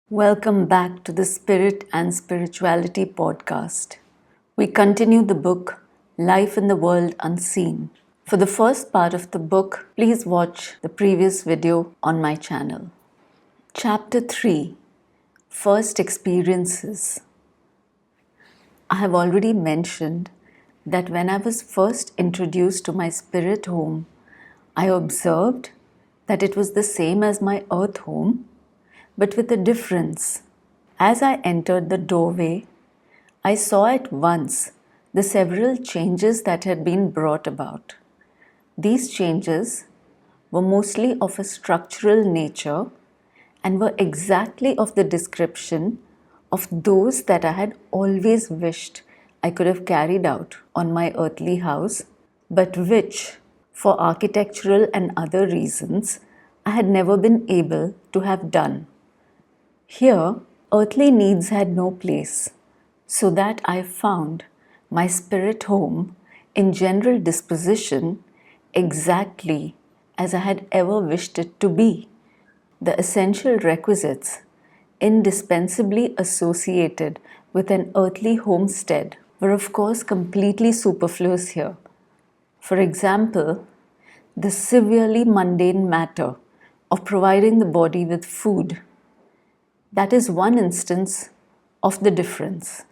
Welcome back to the Spirit and Spirituality podcast. We continue the book Life in the World Unseen. For the first part of the book, please watch the previous video on my channel. Chapter 3 First Experiences. I have already mentioned that when I was first introduced to my spirit home, I observed that it was the same as my earth home, but with a difference. As I entered the doorway, I saw at once the several changes that had been brought about. These changes were mostly of a structural nature and were exactly of the description of those that I had always wished I could have carried out on my earthly house, but which, for architectural and other reasons, I had never been able to have done. Here, earthly needs had no place, so that I found my spirit home in general disposition exactly as I had ever wished it to be. The essential requisites indispensably associated with an earthly homestead were of course completely superfluous here. For example, the severely mundane matter of providing the body with food. That is one instance of the difference.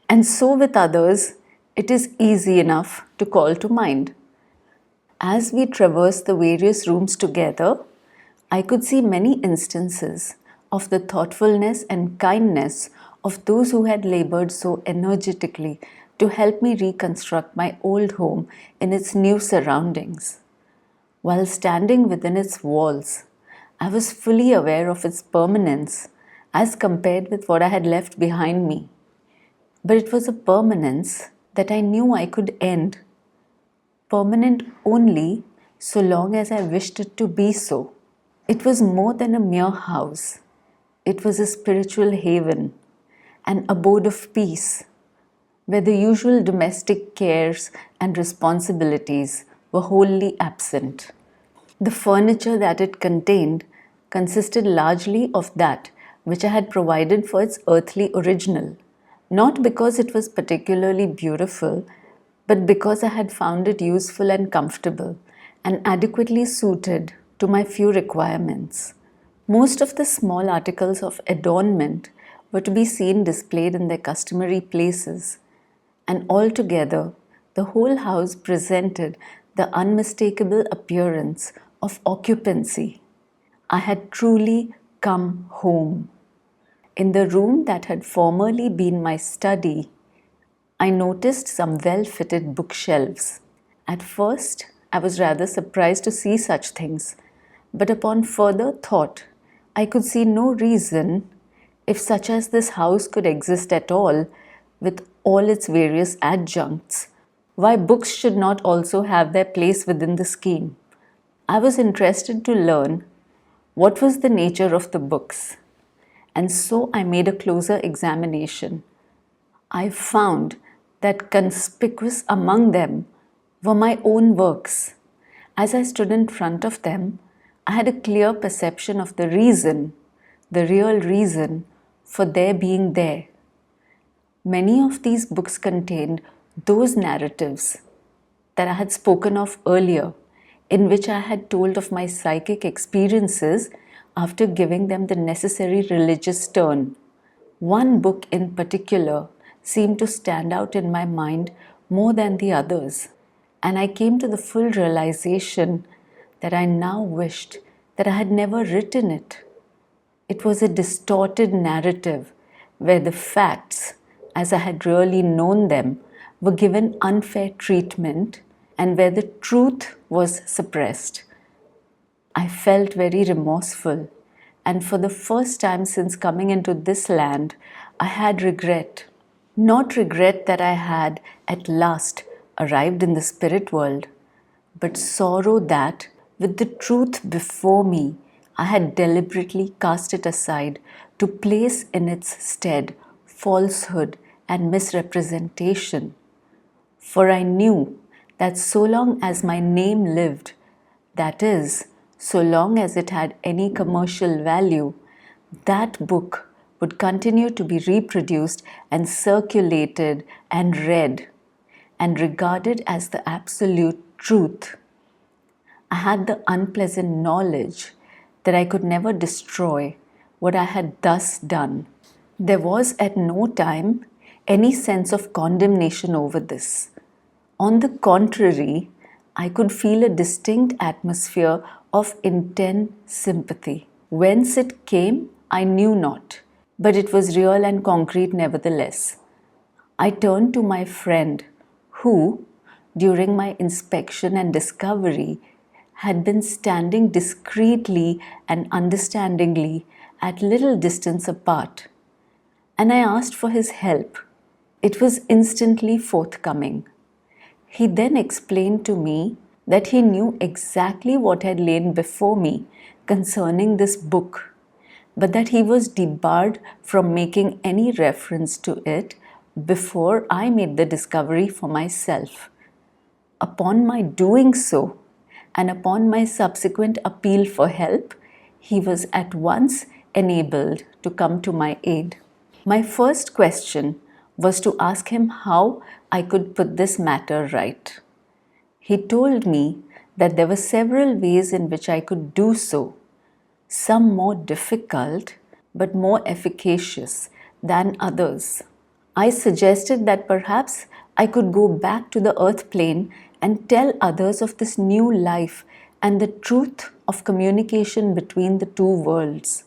And so with others, it is easy enough to call to mind. As we traversed the various rooms together, I could see many instances of the thoughtfulness and kindness of those who had labored so energetically to help me reconstruct my old home in its new surroundings. While standing within its walls, I was fully aware of its permanence as compared with what I had left behind me. But it was a permanence that I knew I could end. Permanent only so long as I wished it to be so. It was more than a mere house. It was a spiritual haven, an abode of peace, where the usual domestic cares and responsibilities were wholly absent. The furniture that it contained consisted largely of that which I had provided for its earthly original, not because it was particularly beautiful, but because I had found it useful and comfortable and adequately suited to my few requirements. Most of the small articles of adornment were to be seen displayed in their customary places, and altogether the whole house presented the unmistakable appearance of occupancy. I had truly come home. In the room that had formerly been my study, I noticed some well-fitted bookshelves. At first, I was rather surprised to see such things, but upon further thought, I could see no reason, if such as this house could exist at all, with all its various adjuncts, why books should not also have their place within the scheme. I was interested to learn what was the nature of the books, and so I made a closer examination. I found that conspicuous among them were my own works. As I stood in front of them, I had a clear perception of the reason, the real reason for their being there. Many of these books contained those narratives that I had spoken of earlier, in which I had told of my psychic experiences after giving them the necessary religious turn. One book in particular seemed to stand out in my mind more than the others, and I came to the full realization that I now wished that I had never written it. It was a distorted narrative where the facts, as I had really known them, were given unfair treatment and where the truth was suppressed. I felt very remorseful, and for the first time since coming into this land, I had regret. Not regret that I had at last arrived in the spirit world, but sorrow that, with the truth before me, I had deliberately cast it aside to place in its stead falsehood and misrepresentation. For I knew that so long as my name lived, that is, so long as it had any commercial value, that book would continue to be reproduced and circulated and read and regarded as the absolute truth. I had the unpleasant knowledge that I could never destroy what I had thus done. There was at no time any sense of condemnation over this. On the contrary, I could feel a distinct atmosphere of intense sympathy. Whence it came, I knew not, but it was real and concrete nevertheless. I turned to my friend who, during my inspection and discovery, had been standing discreetly and understandingly at little distance apart, and I asked for his help. It was instantly forthcoming. He then explained to me that he knew exactly what had lain before me concerning this book, but that he was debarred from making any reference to it before I made the discovery for myself. Upon my doing so, and upon my subsequent appeal for help, he was at once enabled to come to my aid. My first question was to ask him how I could put this matter right. He told me that there were several ways in which I could do so, some more difficult but more efficacious than others. I suggested that perhaps I could go back to the earth plane and tell others of this new life and the truth of communication between the two worlds.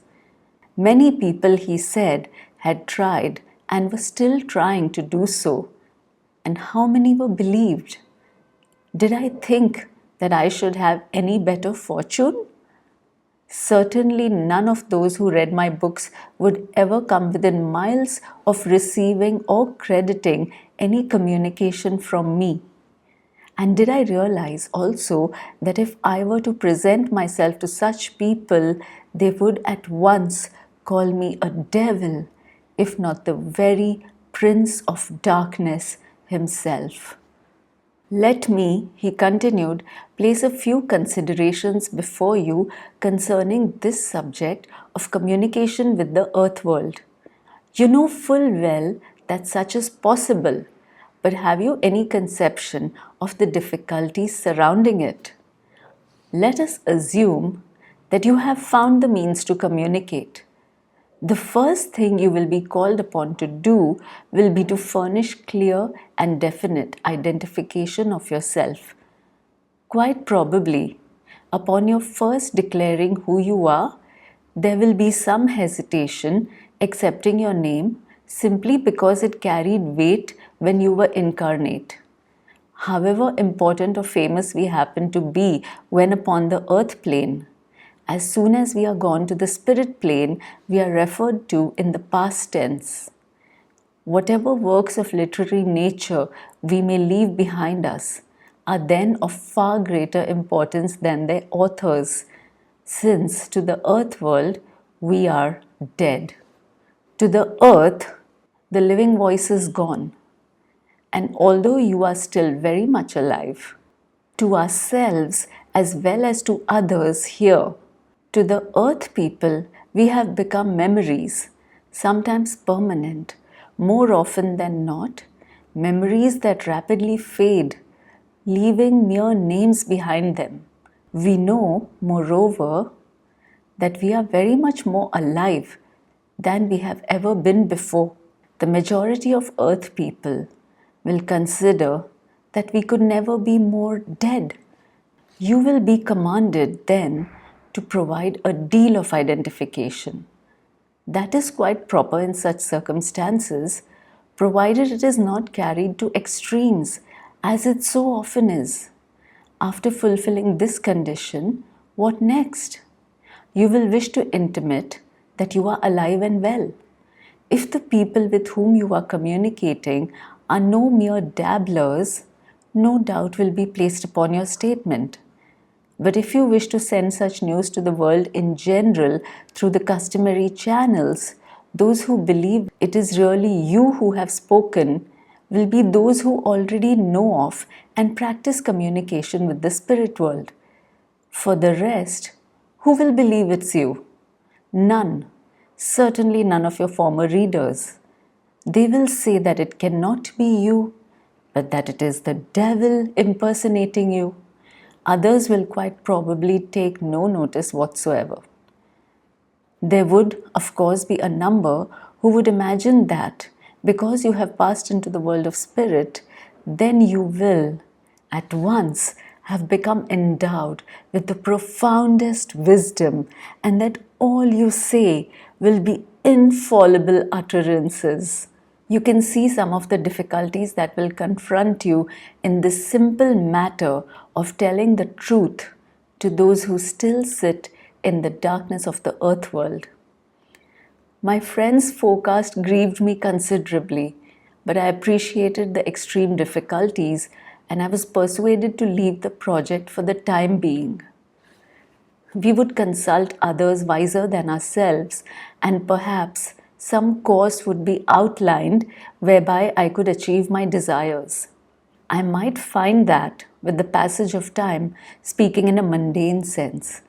Many people, he said, had tried and were still trying to do so. And how many were believed? Did I think that I should have any better fortune? Certainly none of those who read my books would ever come within miles of receiving or crediting any communication from me. And did I realize also that if I were to present myself to such people, they would at once call me a devil, if not the very Prince of Darkness himself. Let me, he continued, place a few considerations before you concerning this subject of communication with the earth world. You know full well that such is possible, but have you any conception of the difficulties surrounding it? Let us assume that you have found the means to communicate. The first thing you will be called upon to do will be to furnish clear and definite identification of yourself. Quite probably, upon your first declaring who you are, there will be some hesitation accepting your name simply because it carried weight when you were incarnate. However important or famous we happen to be when upon the earth plane, as soon as we are gone to the spirit plane, we are referred to in the past tense. Whatever works of literary nature we may leave behind us are then of far greater importance than their authors, since to the earth world we are dead. To the earth, the living voice is gone, and although you are still very much alive, to ourselves as well as to others here, to the earth people, we have become memories, sometimes permanent, more often than not, memories that rapidly fade, leaving mere names behind them. We know, moreover, that we are very much more alive than we have ever been before. The majority of earth people will consider that we could never be more dead. You will be commanded then to provide a deal of identification. That is quite proper in such circumstances, provided it is not carried to extremes, as it so often is. After fulfilling this condition, what next? You will wish to intimate that you are alive and well. If the people with whom you are communicating are no mere dabblers, no doubt will be placed upon your statement. But if you wish to send such news to the world in general through the customary channels, those who believe it is really you who have spoken will be those who already know of and practice communication with the spirit world. For the rest, who will believe it's you? None, Certainly none of your former readers. They will say that it cannot be you, but that it is the devil impersonating you. Others will quite probably take no notice whatsoever. There would, of course, be a number who would imagine that because you have passed into the world of spirit, then you will at once have become endowed with the profoundest wisdom, and that all you say will be infallible utterances. You can see some of the difficulties that will confront you in this simple matter of telling the truth to those who still sit in the darkness of the earth world. My friend's forecast grieved me considerably, but I appreciated the extreme difficulties and I was persuaded to leave the project for the time being. We would consult others wiser than ourselves, and perhaps some course would be outlined whereby I could achieve my desires. I might find that, with the passage of time, speaking in a mundane sense,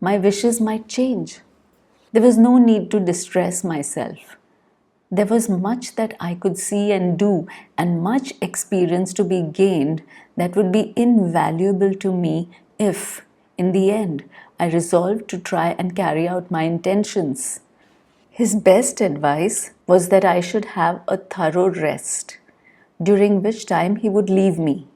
my wishes might change. There was no need to distress myself. There was much that I could see and do, and much experience to be gained that would be invaluable to me if, in the end, I resolved to try and carry out my intentions. His best advice was that I should have a thorough rest, during which time he would leave me.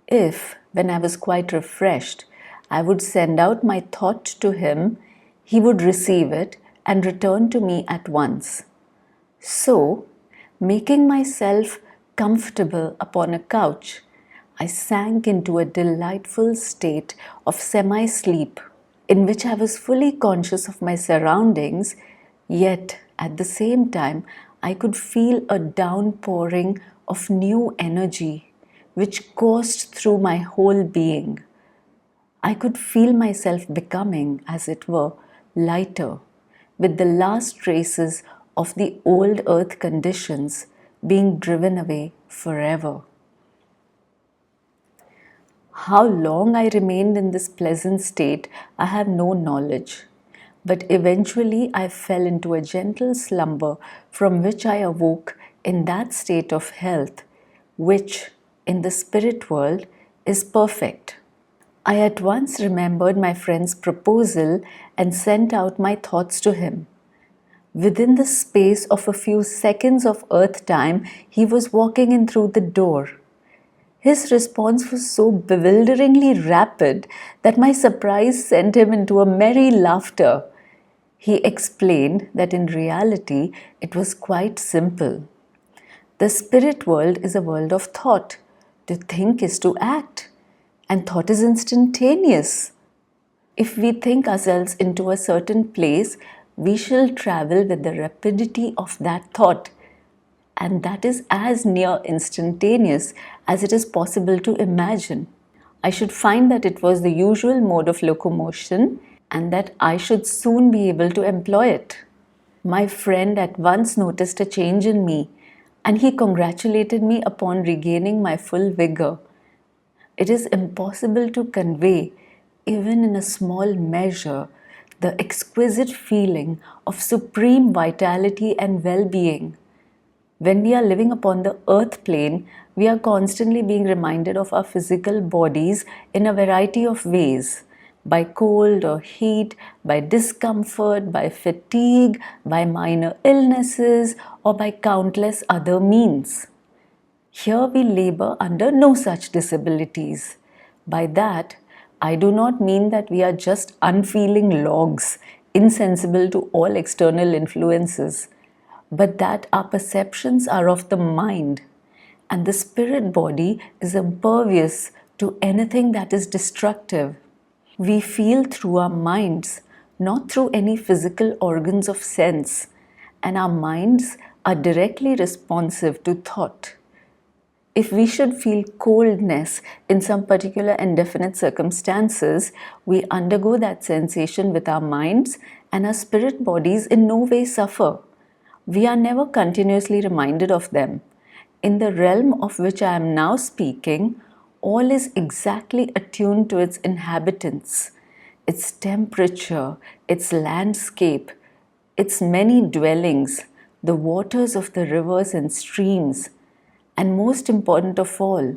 If, when I was quite refreshed, I would send out my thought to him, he would receive it and return to me at once. So, making myself comfortable upon a couch, I sank into a delightful state of semi-sleep, in which I was fully conscious of my surroundings, yet at the same time I could feel a downpouring of new energy which coursed through my whole being. I could feel myself becoming, as it were, lighter, with the last traces of the old earth conditions being driven away forever. How long I remained in this pleasant state, I have no knowledge. But eventually I fell into a gentle slumber from which I awoke in that state of health, which, in the spirit world, is perfect. I at once remembered my friend's proposal and sent out my thoughts to him. Within the space of a few seconds of earth time, he was walking in through the door. His response was so bewilderingly rapid that my surprise sent him into a merry laughter. He explained that in reality it was quite simple. The spirit world is a world of thought. To think is to act, and thought is instantaneous. If we think ourselves into a certain place, we shall travel with the rapidity of that thought, and that is as near instantaneous as it is possible to imagine. I should find that it was the usual mode of locomotion and that I should soon be able to employ it. My friend at once noticed a change in me, and he congratulated me upon regaining my full vigor. It is impossible to convey, even in a small measure, the exquisite feeling of supreme vitality and well-being. When we are living upon the earth plane, we are constantly being reminded of our physical bodies in a variety of ways. By cold or heat, by discomfort, by fatigue, by minor illnesses, or by countless other means. Here we labor under no such disabilities. By that, I do not mean that we are just unfeeling logs, insensible to all external influences, but that our perceptions are of the mind, and the spirit body is impervious to anything that is destructive. We feel through our minds, not through any physical organs of sense, and our minds are directly responsive to thought. If we should feel coldness in some particular indefinite circumstances, we undergo that sensation with our minds, and our spirit bodies in no way suffer. We are never continuously reminded of them. In the realm of which I am now speaking, all is exactly attuned to its inhabitants, its temperature, its landscape, its many dwellings, the waters of the rivers and streams, and most important of all,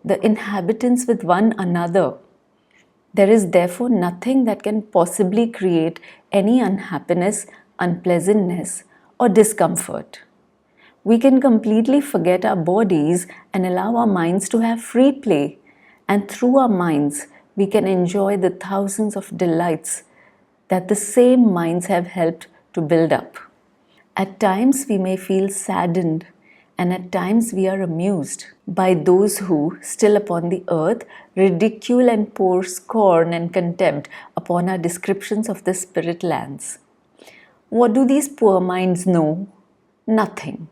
the inhabitants with one another. There is therefore nothing that can possibly create any unhappiness, unpleasantness, or discomfort. We can completely forget our bodies and allow our minds to have free play, and through our minds, we can enjoy the thousands of delights that the same minds have helped to build up. At times, we may feel saddened, and at times, we are amused by those who, still upon the earth, ridicule and pour scorn and contempt upon our descriptions of the spirit lands. What do these poor minds know? Nothing.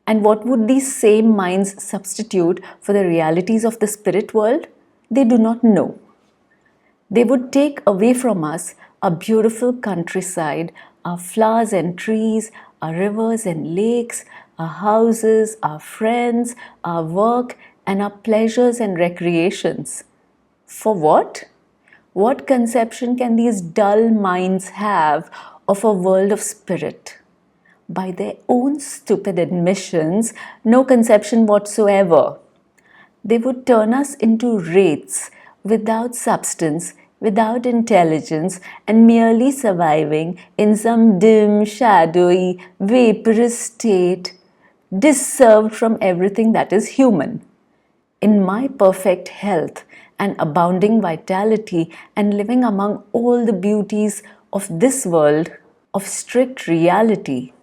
And what would these same minds substitute for the realities of the spirit world? They do not know. They would take away from us our beautiful countryside, our flowers and trees, our rivers and lakes, our houses, our friends, our work, and our pleasures and recreations. For what? What conception can these dull minds have of a world of spirit? By their own stupid admissions, no conception whatsoever. They would turn us into wraiths without substance, without intelligence, and merely surviving in some dim, shadowy, vaporous state, disserved from everything that is human. In my perfect health and abounding vitality, and living among all the beauties of this world of strict reality,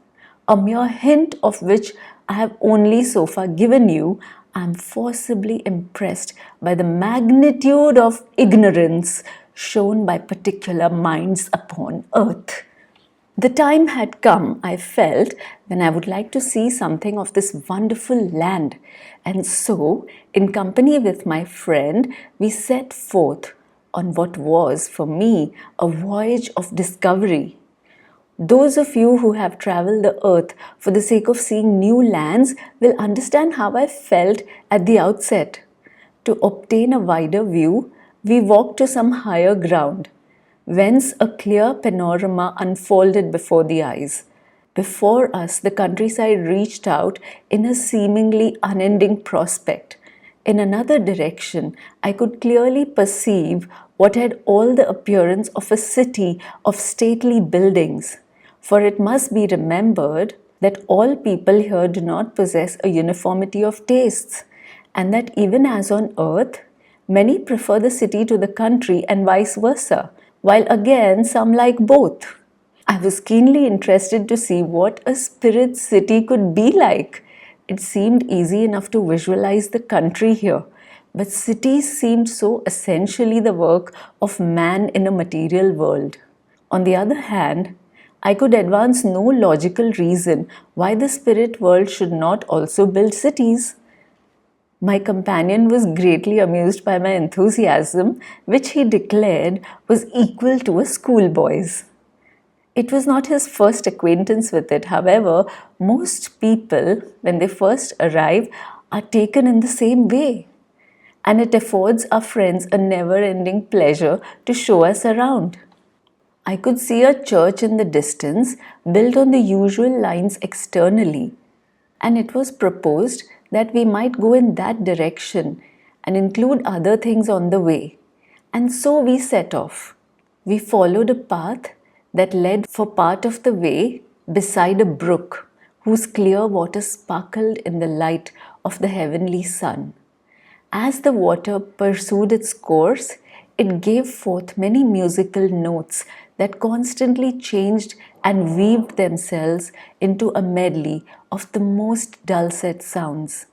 a mere hint of which I have only so far given you, I am forcibly impressed by the magnitude of ignorance shown by particular minds upon earth. The time had come, I felt, when I would like to see something of this wonderful land, and so, in company with my friend, we set forth on what was, for me, a voyage of discovery. Those of you who have traveled the earth for the sake of seeing new lands will understand how I felt at the outset. To obtain a wider view, we walked to some higher ground, whence a clear panorama unfolded before the eyes. Before us, the countryside reached out in a seemingly unending prospect. In another direction, I could clearly perceive what had all the appearance of a city of stately buildings. For it must be remembered that all people here do not possess a uniformity of tastes, and that even as on earth, many prefer the city to the country and vice versa, while again some like both. I was keenly interested to see what a spirit city could be like. It seemed easy enough to visualize the country here, but cities seemed so essentially the work of man in a material world. On the other hand, I could advance no logical reason why the spirit world should not also build cities. My companion was greatly amused by my enthusiasm, which he declared was equal to a schoolboy's. It was not his first acquaintance with it. However, most people, when they first arrive, are taken in the same way. And it affords our friends a never-ending pleasure to show us around. I could see a church in the distance, built on the usual lines externally, and it was proposed that we might go in that direction and include other things on the way. And so we set off. We followed a path that led for part of the way beside a brook whose clear water sparkled in the light of the heavenly sun. As the water pursued its course, it gave forth many musical notes that constantly changed and weaved themselves into a medley of the most dulcet sounds.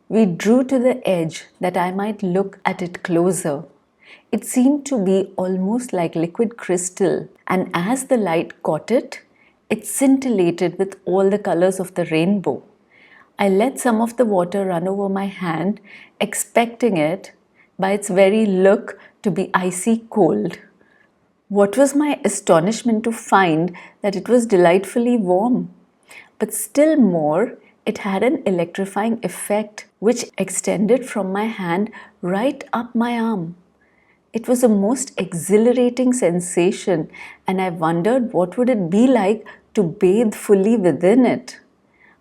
We drew to the edge that I might look at it closer. It seemed to be almost like liquid crystal, and as the light caught it, it scintillated with all the colors of the rainbow. I let some of the water run over my hand, expecting it, by its very look, to be icy cold. What was my astonishment to find that it was delightfully warm. But still more, it had an electrifying effect which extended from my hand right up my arm. It was a most exhilarating sensation, and I wondered what would it be like to bathe fully within it.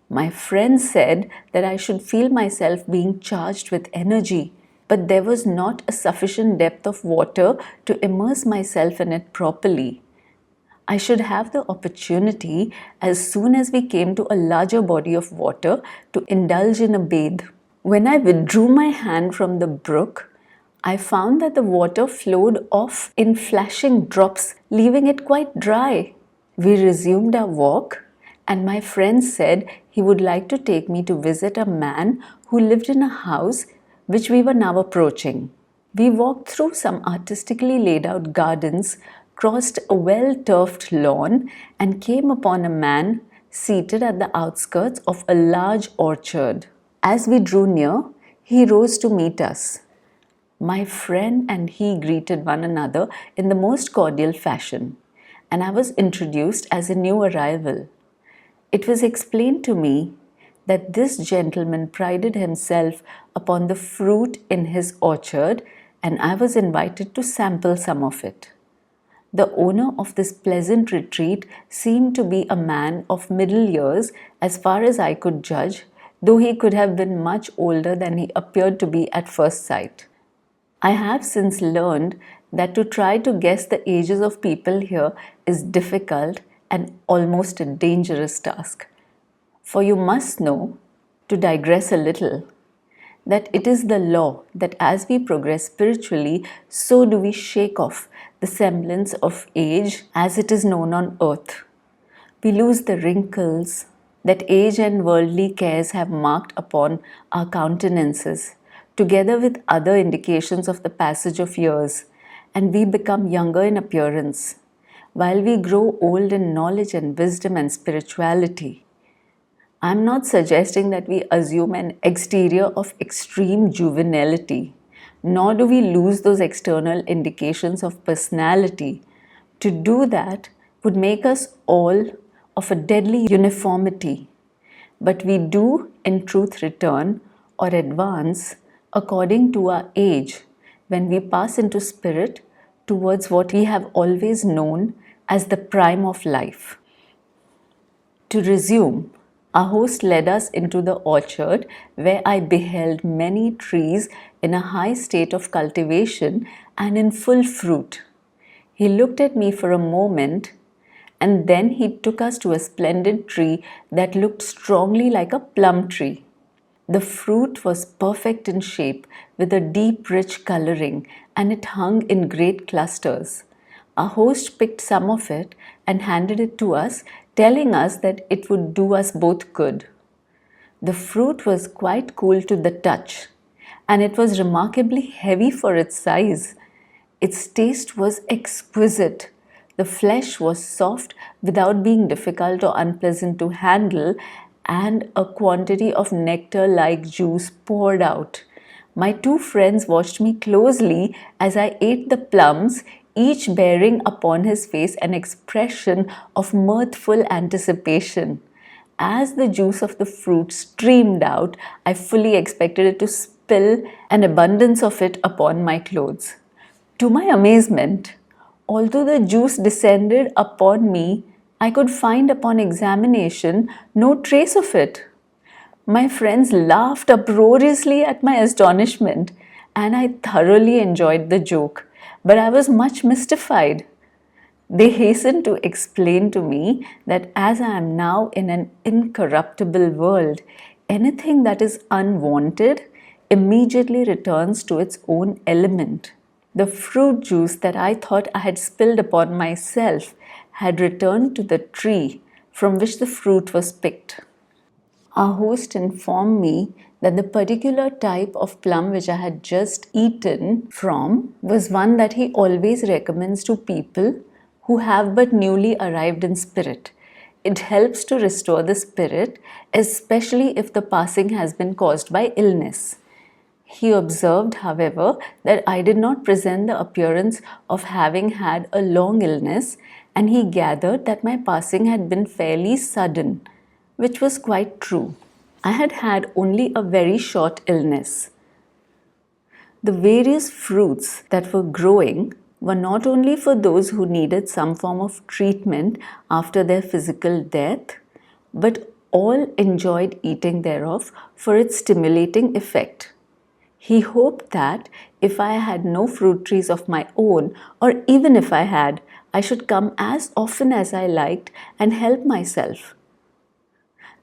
My friend said that I should feel myself being charged with energy, but there was not a sufficient depth of water to immerse myself in it properly. I should have the opportunity as soon as we came to a larger body of water to indulge in a bathe. When I withdrew my hand from the brook, I found that the water flowed off in flashing drops, leaving it quite dry. We resumed our walk, and my friend said he would like to take me to visit a man who lived in a house which we were now approaching. We walked through some artistically laid out gardens, crossed a well-turfed lawn, and came upon a man seated at the outskirts of a large orchard. As we drew near, he rose to meet us. My friend and he greeted one another in the most cordial fashion, and I was introduced as a new arrival. It was explained to me that this gentleman prided himself upon the fruit in his orchard, and I was invited to sample some of it. The owner of this pleasant retreat seemed to be a man of middle years as far as I could judge, though he could have been much older than he appeared to be at first sight. I have since learned that to try to guess the ages of people here is difficult and almost a dangerous task. For you must know, to digress a little, that it is the law that as we progress spiritually, so do we shake off the semblance of age as it is known on earth. We lose the wrinkles that age and worldly cares have marked upon our countenances, together with other indications of the passage of years, and we become younger in appearance, while we grow old in knowledge and wisdom and spirituality. I am not suggesting that we assume an exterior of extreme juvenility, nor do we lose those external indications of personality. To do that would make us all of a deadly uniformity, but we do in truth return or advance according to our age when we pass into spirit towards what we have always known as the prime of life. To resume, our host led us into the orchard where I beheld many trees in a high state of cultivation and in full fruit. He looked at me for a moment and then he took us to a splendid tree that looked strongly like a plum tree. The fruit was perfect in shape with a deep rich coloring and it hung in great clusters. Our host picked some of it and handed it to us, telling us that it would do us both good. The fruit was quite cool to the touch, and it was remarkably heavy for its size. Its taste was exquisite. The flesh was soft without being difficult or unpleasant to handle, and a quantity of nectar-like juice poured out. My two friends watched me closely as I ate the plums, each bearing upon his face an expression of mirthful anticipation. As the juice of the fruit streamed out, I fully expected it to spill an abundance of it upon my clothes. To my amazement, although the juice descended upon me, I could find upon examination no trace of it. My friends laughed uproariously at my astonishment, and I thoroughly enjoyed the joke. But I was much mystified. They hastened to explain to me that as I am now in an incorruptible world, anything that is unwanted immediately returns to its own element. The fruit juice that I thought I had spilled upon myself had returned to the tree from which the fruit was picked. Our host informed me that the particular type of plum which I had just eaten from was one that he always recommends to people who have but newly arrived in spirit. It helps to restore the spirit, especially if the passing has been caused by illness. He observed, however, that I did not present the appearance of having had a long illness, and he gathered that my passing had been fairly sudden, which was quite true. I had had only a very short illness. The various fruits that were growing were not only for those who needed some form of treatment after their physical death, but all enjoyed eating thereof for its stimulating effect. He hoped that if I had no fruit trees of my own, or even if I had, I should come as often as I liked and help myself.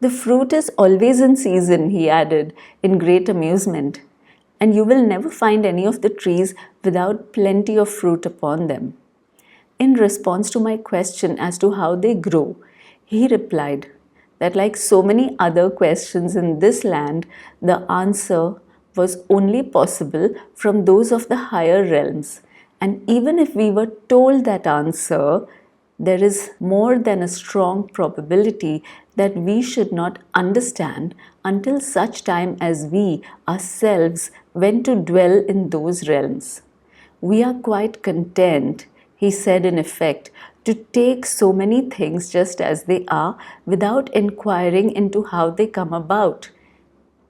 The fruit is always in season, he added, in great amusement, and you will never find any of the trees without plenty of fruit upon them. In response to my question as to how they grow, he replied that, like so many other questions in this land, the answer was only possible from those of the higher realms. And even if we were told that answer, there is more than a strong probability that we should not understand until such time as we ourselves went to dwell in those realms. We are quite content, he said in effect, to take so many things just as they are without inquiring into how they come about.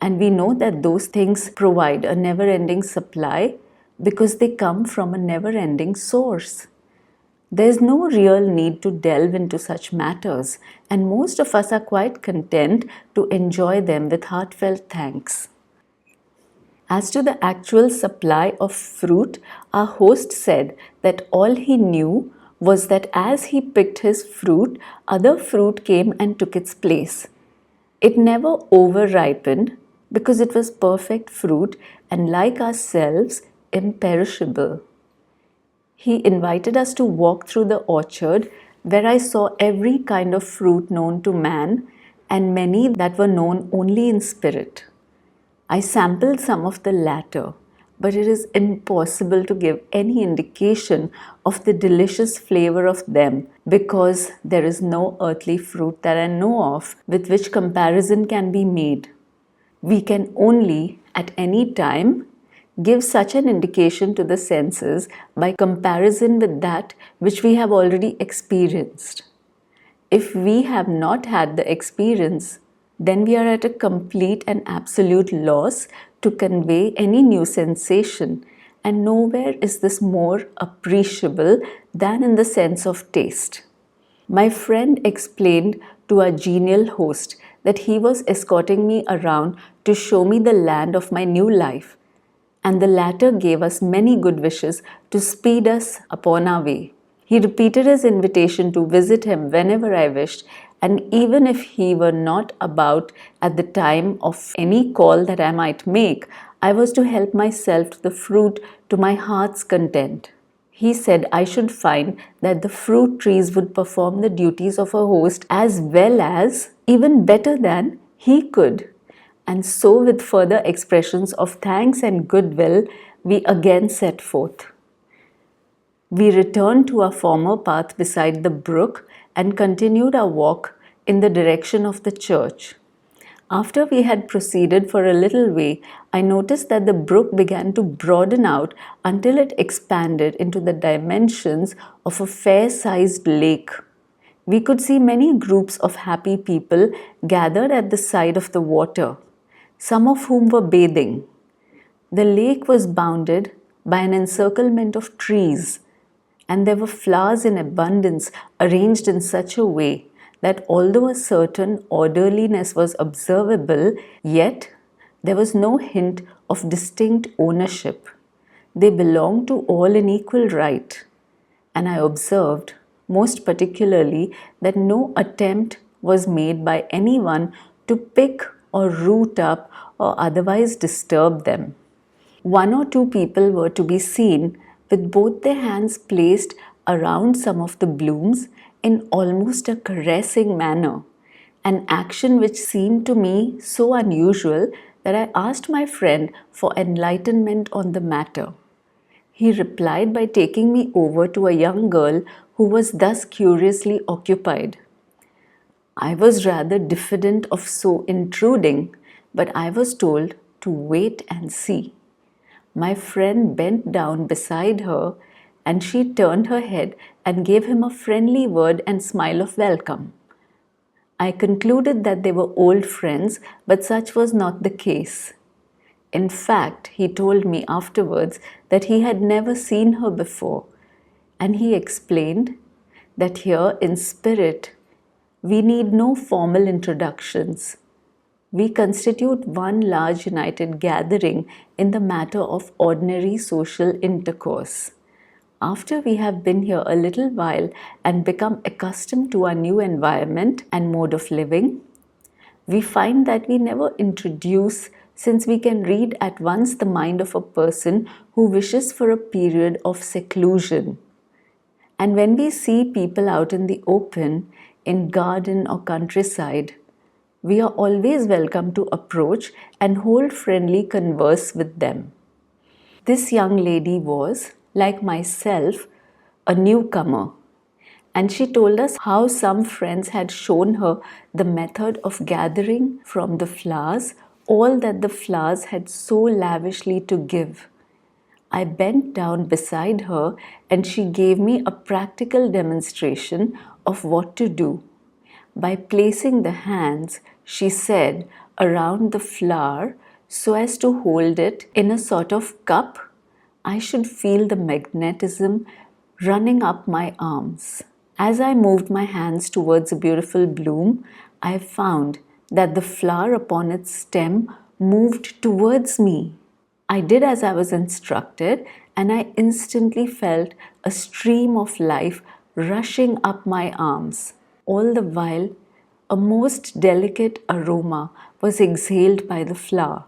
And we know that those things provide a never ending supply because they come from a never ending source. There's no real need to delve into such matters, and most of us are quite content to enjoy them with heartfelt thanks. As to the actual supply of fruit, our host said that all he knew was that as he picked his fruit, other fruit came and took its place. It never over ripened because it was perfect fruit and, like ourselves, imperishable. He invited us to walk through the orchard, where I saw every kind of fruit known to man and many that were known only in spirit. I sampled some of the latter, but it is impossible to give any indication of the delicious flavor of them because there is no earthly fruit that I know of with which comparison can be made. We can only, at any time, give such an indication to the senses by comparison with that which we have already experienced. If we have not had the experience, then we are at a complete and absolute loss to convey any new sensation, and nowhere is this more appreciable than in the sense of taste. My friend explained to our genial host that he was escorting me around to show me the land of my new life, and the latter gave us many good wishes to speed us upon our way. He repeated his invitation to visit him whenever I wished, and even if he were not about at the time of any call that I might make, I was to help myself to the fruit to my heart's content. He said I should find that the fruit trees would perform the duties of a host as well as, even better than, he could. And so, with further expressions of thanks and goodwill, we again set forth. We returned to our former path beside the brook and continued our walk in the direction of the church. After we had proceeded for a little way, I noticed that the brook began to broaden out until it expanded into the dimensions of a fair-sized lake. We could see many groups of happy people gathered at the side of the water, some of whom were bathing. The lake was bounded by an encirclement of trees, and there were flowers in abundance arranged in such a way that although a certain orderliness was observable, yet there was no hint of distinct ownership. They belonged to all in equal right, and I observed, most particularly, that no attempt was made by anyone to pick or root up or otherwise disturb them. One or two people were to be seen with both their hands placed around some of the blooms in almost a caressing manner, an action which seemed to me so unusual that I asked my friend for enlightenment on the matter. He replied by taking me over to a young girl who was thus curiously occupied. I was rather diffident of so intruding, but I was told to wait and see. My friend bent down beside her, and she turned her head and gave him a friendly word and smile of welcome. I concluded that they were old friends, but such was not the case. In fact, he told me afterwards that he had never seen her before, And he explained that here in spirit, we need no formal introductions. We constitute one large united gathering in the matter of ordinary social intercourse. After we have been here a little while and become accustomed to our new environment and mode of living, we find that we never introduce, since we can read at once the mind of a person who wishes for a period of seclusion. And when we see people out in the open, in garden or countryside, we are always welcome to approach and hold friendly converse with them. This young lady was, like myself, a newcomer, and she told us how some friends had shown her the method of gathering from the flowers all that the flowers had so lavishly to give. I bent down beside her and she gave me a practical demonstration of what to do. By placing the hands, she said, around the flower so as to hold it in a sort of cup, I should feel the magnetism running up my arms. As I moved my hands towards a beautiful bloom, I found that the flower upon its stem moved towards me. I did as I was instructed, and I instantly felt a stream of life rushing up my arms. All the while, a most delicate aroma was exhaled by the flower.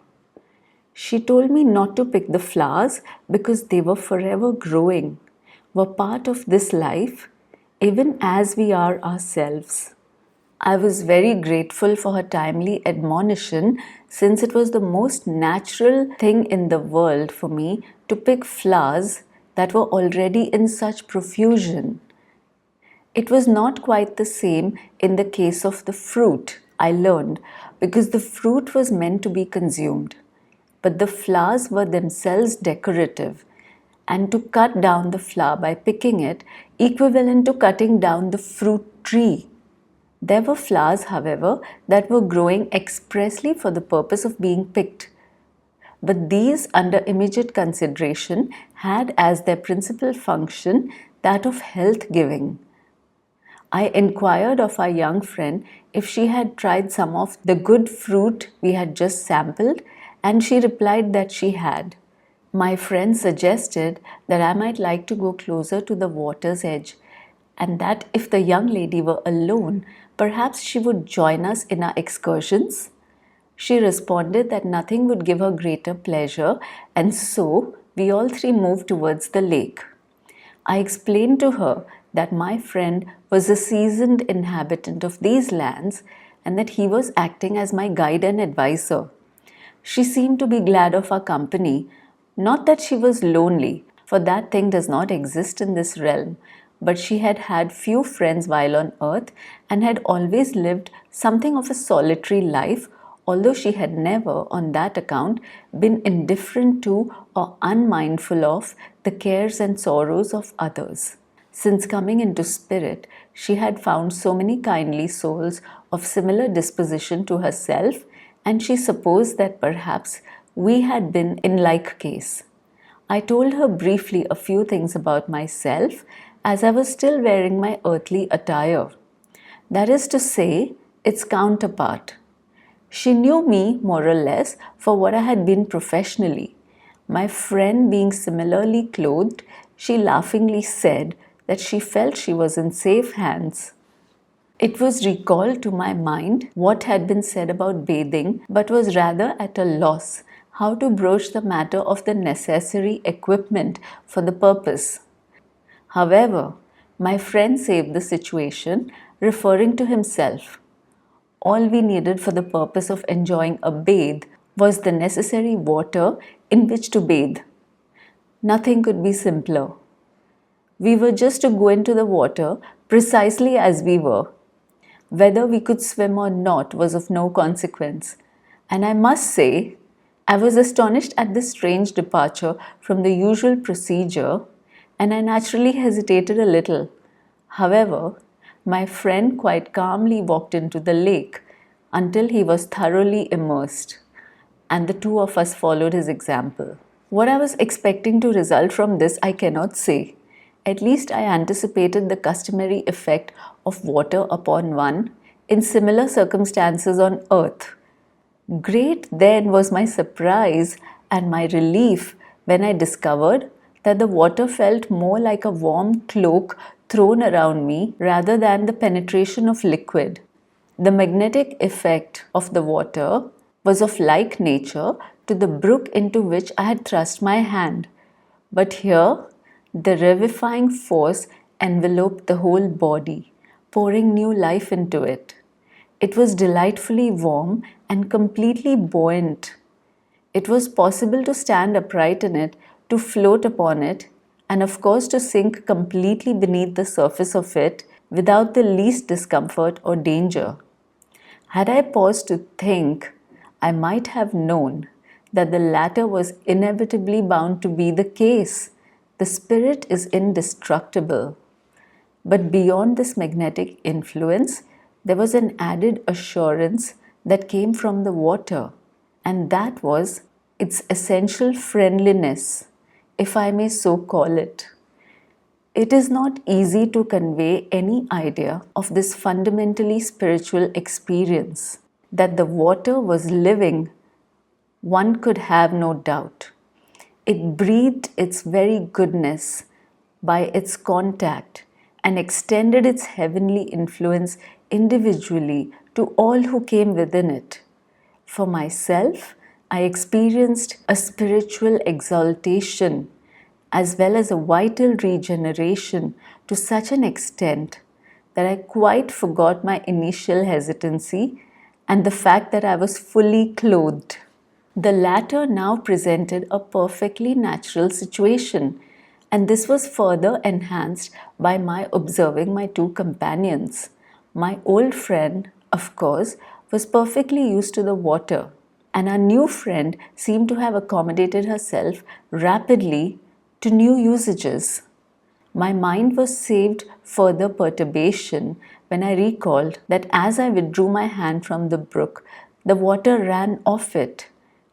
She told me not to pick the flowers because they were forever growing, were part of this life, even as we are ourselves. I was very grateful for her timely admonition, since it was the most natural thing in the world for me to pick flowers that were already in such profusion. It was not quite the same in the case of the fruit, I learned, because the fruit was meant to be consumed. But the flowers were themselves decorative, and to cut down the flower by picking it, equivalent to cutting down the fruit tree. There were flowers, however, that were growing expressly for the purpose of being picked. But these, under immediate consideration, had as their principal function that of health giving. I inquired of our young friend if she had tried some of the good fruit we had just sampled, and she replied that she had. My friend suggested that I might like to go closer to the water's edge, and that if the young lady were alone, perhaps she would join us in our excursions. She responded that nothing would give her greater pleasure, and so we all three moved towards the lake. I explained to her that my friend was a seasoned inhabitant of these lands and that he was acting as my guide and advisor. She seemed to be glad of our company, not that she was lonely, for that thing does not exist in this realm, but she had had few friends while on earth and had always lived something of a solitary life, although she had never, on that account, been indifferent to or unmindful of the cares and sorrows of others. Since coming into spirit, she had found so many kindly souls of similar disposition to herself, and she supposed that perhaps we had been in like case. I told her briefly a few things about myself, as I was still wearing my earthly attire. That is to say, its counterpart. She knew me more or less for what I had been professionally. My friend being similarly clothed, she laughingly said that she felt she was in safe hands. It was recalled to my mind what had been said about bathing, but was rather at a loss how to broach the matter of the necessary equipment for the purpose. However, my friend saved the situation, referring to himself. All we needed for the purpose of enjoying a bathe was the necessary water in which to bathe. Nothing could be simpler. We were just to go into the water precisely as we were. Whether we could swim or not was of no consequence. And I must say, I was astonished at this strange departure from the usual procedure, and I naturally hesitated a little. However, my friend quite calmly walked into the lake until he was thoroughly immersed, and the two of us followed his example. What I was expecting to result from this, I cannot say. At least I anticipated the customary effect of water upon one in similar circumstances on earth. Great then was my surprise and my relief when I discovered that the water felt more like a warm cloak thrown around me rather than the penetration of liquid. The magnetic effect of the water was of like nature to the brook into which I had thrust my hand. But here, the revivifying force enveloped the whole body, pouring new life into it. It was delightfully warm and completely buoyant. It was possible to stand upright in it, to float upon it, and of course to sink completely beneath the surface of it without the least discomfort or danger. Had I paused to think, I might have known that the latter was inevitably bound to be the case. The spirit is indestructible. But beyond this magnetic influence, there was an added assurance that came from the water, and that was its essential friendliness, if I may so call it. It is not easy to convey any idea of this fundamentally spiritual experience. That the water was living, one could have no doubt. It breathed its very goodness by its contact and extended its heavenly influence individually to all who came within it. For myself, I experienced a spiritual exaltation as well as a vital regeneration to such an extent that I quite forgot my initial hesitancy and the fact that I was fully clothed. The latter now presented a perfectly natural situation, and this was further enhanced by my observing my two companions. My old friend, of course, was perfectly used to the water, and our new friend seemed to have accommodated herself rapidly to new usages. My mind was saved further perturbation when I recalled that as I withdrew my hand from the brook, the water ran off it,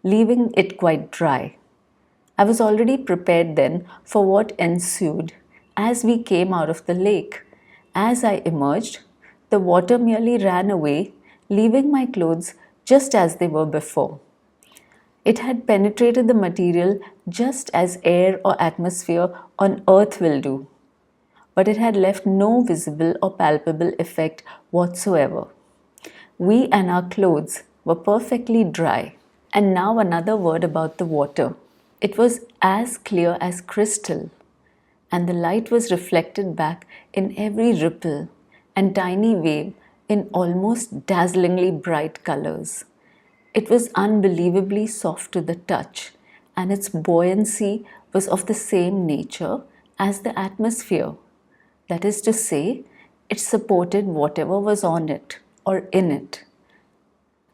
leaving it quite dry. I was already prepared then for what ensued as we came out of the lake. As I emerged, the water merely ran away, leaving my clothes just as they were before. It had penetrated the material just as air or atmosphere on earth will do, but it had left no visible or palpable effect whatsoever. We and our clothes were perfectly dry. And now another word about the water. It was as clear as crystal, and the light was reflected back in every ripple and tiny wave in almost dazzlingly bright colors. It was unbelievably soft to the touch, and its buoyancy was of the same nature as the atmosphere. That is to say, it supported whatever was on it or in it.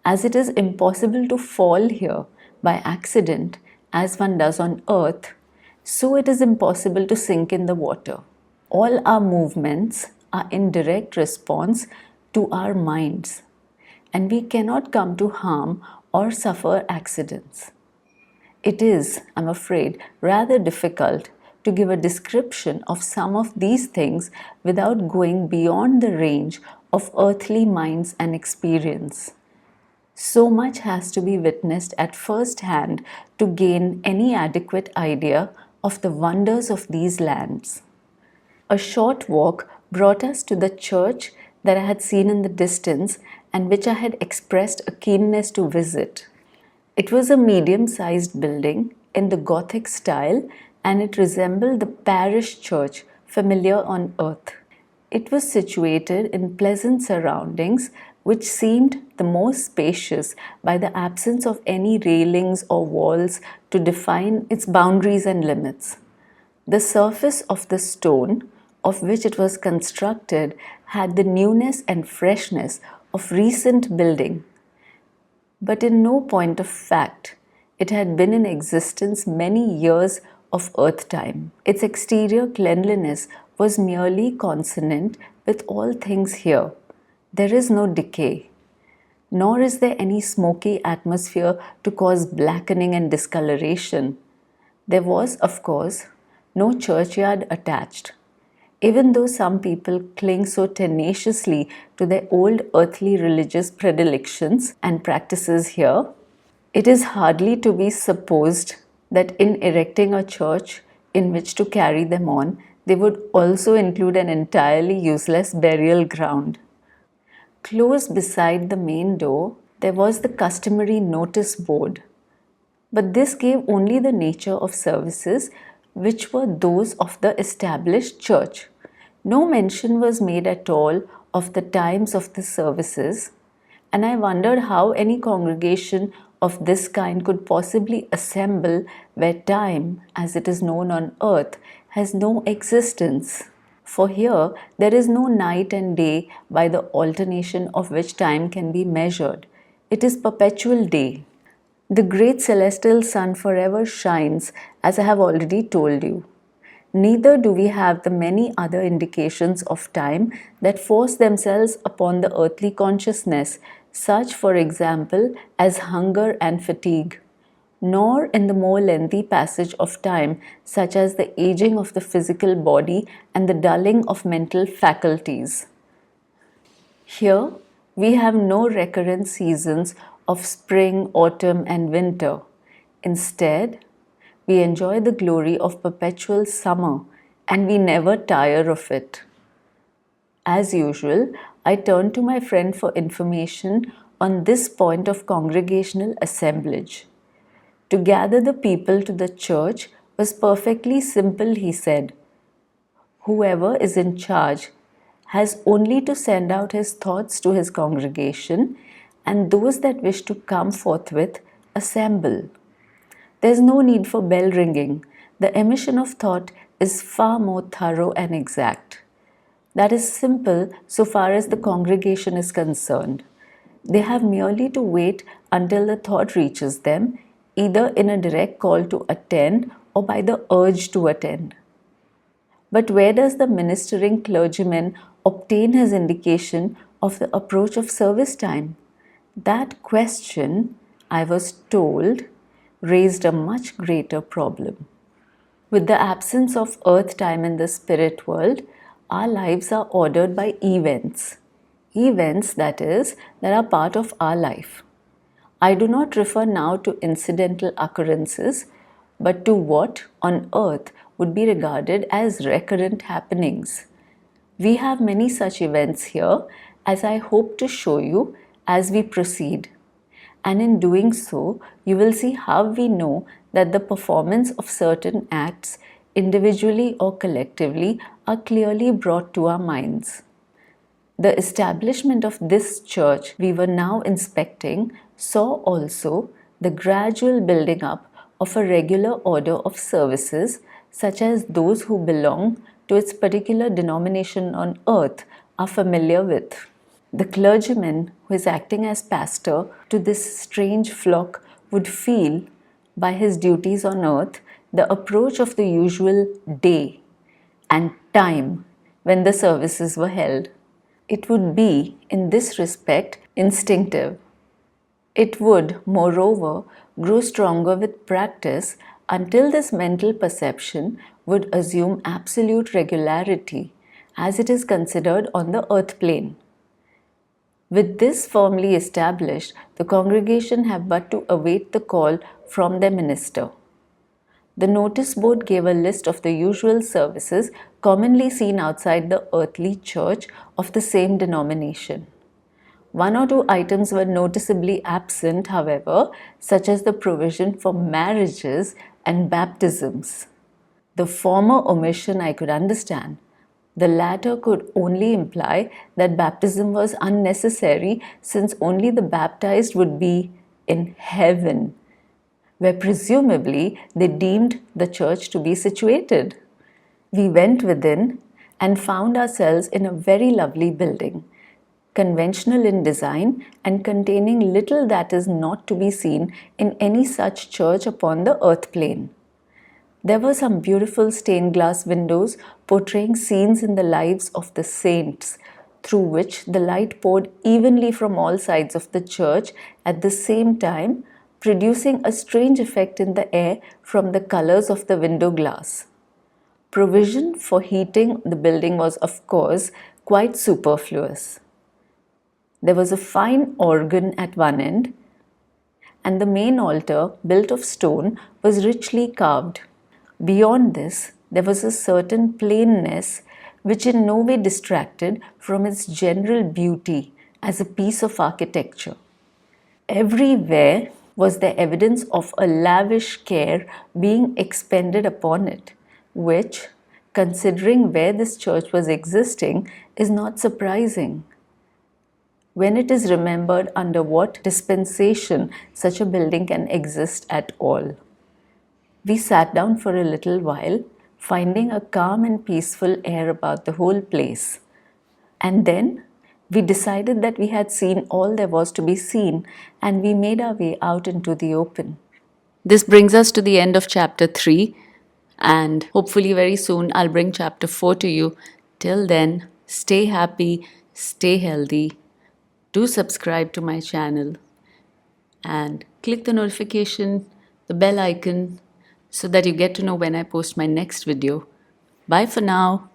As it is impossible to fall here by accident as one does on earth, so it is impossible to sink in the water. All our movements are in direct response to our minds, and we cannot come to harm or suffer accidents. It is, I'm afraid, rather difficult to give a description of some of these things without going beyond the range of earthly minds and experience. So much has to be witnessed at first hand to gain any adequate idea of the wonders of these lands. A short walk brought us to the church that I had seen in the distance and which I had expressed a keenness to visit. It was a medium-sized building in the Gothic style, and it resembled the parish church familiar on earth. It was situated in pleasant surroundings, which seemed the more spacious by the absence of any railings or walls to define its boundaries and limits. The surface of the stone of which it was constructed had the newness and freshness of recent building, but in no point of fact it had been in existence many years of earth time. Its exterior cleanliness was merely consonant with all things here. There is no decay, nor is there any smoky atmosphere to cause blackening and discoloration. There was, of course, no churchyard attached. Even though some people cling so tenaciously to their old earthly religious predilections and practices here, it is hardly to be supposed that in erecting a church in which to carry them on, they would also include an entirely useless burial ground. Close beside the main door, there was the customary notice board, but this gave only the nature of services which were those of the established church. No mention was made at all of the times of the services, and I wondered how any congregation of this kind could possibly assemble where time, as it is known on earth, has no existence. For here there is no night and day by the alternation of which time can be measured. It is perpetual day. The great celestial sun forever shines, as I have already told you. Neither do we have the many other indications of time that force themselves upon the earthly consciousness, such, for example, as hunger and fatigue, nor in the more lengthy passage of time, such as the aging of the physical body and the dulling of mental faculties. Here, we have no recurrent seasons of spring, autumn, and winter. Instead, we enjoy the glory of perpetual summer, and we never tire of it. As usual, I turn to my friend for information on this point of congregational assemblage. To gather the people to the church was perfectly simple, he said. Whoever is in charge has only to send out his thoughts to his congregation, and those that wish to come forthwith assemble. There is no need for bell ringing. The emission of thought is far more thorough and exact. That is simple so far as the congregation is concerned. They have merely to wait until the thought reaches them, either in a direct call to attend or by the urge to attend. But where does the ministering clergyman obtain his indication of the approach of service time? That question, I was told, raised a much greater problem. With the absence of earth time in the spirit world, our lives are ordered by events. Events, that is, that are part of our life. I do not refer now to incidental occurrences, but to what on earth would be regarded as recurrent happenings. We have many such events here, as I hope to show you as we proceed. And in doing so, you will see how we know that the performance of certain acts, individually or collectively, are clearly brought to our minds. The establishment of this church we were now inspecting saw also the gradual building up of a regular order of services, such as those who belong to its particular denomination on earth are familiar with. The clergyman who is acting as pastor to this strange flock would feel, by his duties on earth, the approach of the usual day and time when the services were held. It would be, in this respect, instinctive. It would, moreover, grow stronger with practice until this mental perception would assume absolute regularity as it is considered on the earth plane. With this firmly established, the congregation have but to await the call from their minister. The notice board gave a list of the usual services commonly seen outside the earthly church of the same denomination. One or two items were noticeably absent, however, such as the provision for marriages and baptisms. The former omission I could understand. The latter could only imply that baptism was unnecessary, since only the baptized would be in heaven, where presumably they deemed the church to be situated. We went within and found ourselves in a very lovely building, conventional in design and containing little that is not to be seen in any such church upon the earth plane. There were some beautiful stained glass windows portraying scenes in the lives of the saints, through which the light poured evenly from all sides of the church at the same time, producing a strange effect in the air from the colors of the window glass. Provision for heating the building was, of course, quite superfluous. There was a fine organ at one end, and the main altar, built of stone, was richly carved. Beyond this, there was a certain plainness which in no way distracted from its general beauty as a piece of architecture. Everywhere was there evidence of a lavish care being expended upon it, which, considering where this church was existing, is not surprising when it is remembered under what dispensation such a building can exist at all. We sat down for a little while, finding a calm and peaceful air about the whole place. And then we decided that we had seen all there was to be seen, and we made our way out into the open. This brings us to the end of chapter 3, and hopefully very soon I'll bring chapter 4 to you. Till then, stay happy, stay healthy. Do subscribe to my channel and click the notification, the bell icon, so that you get to know when I post my next video. Bye for now.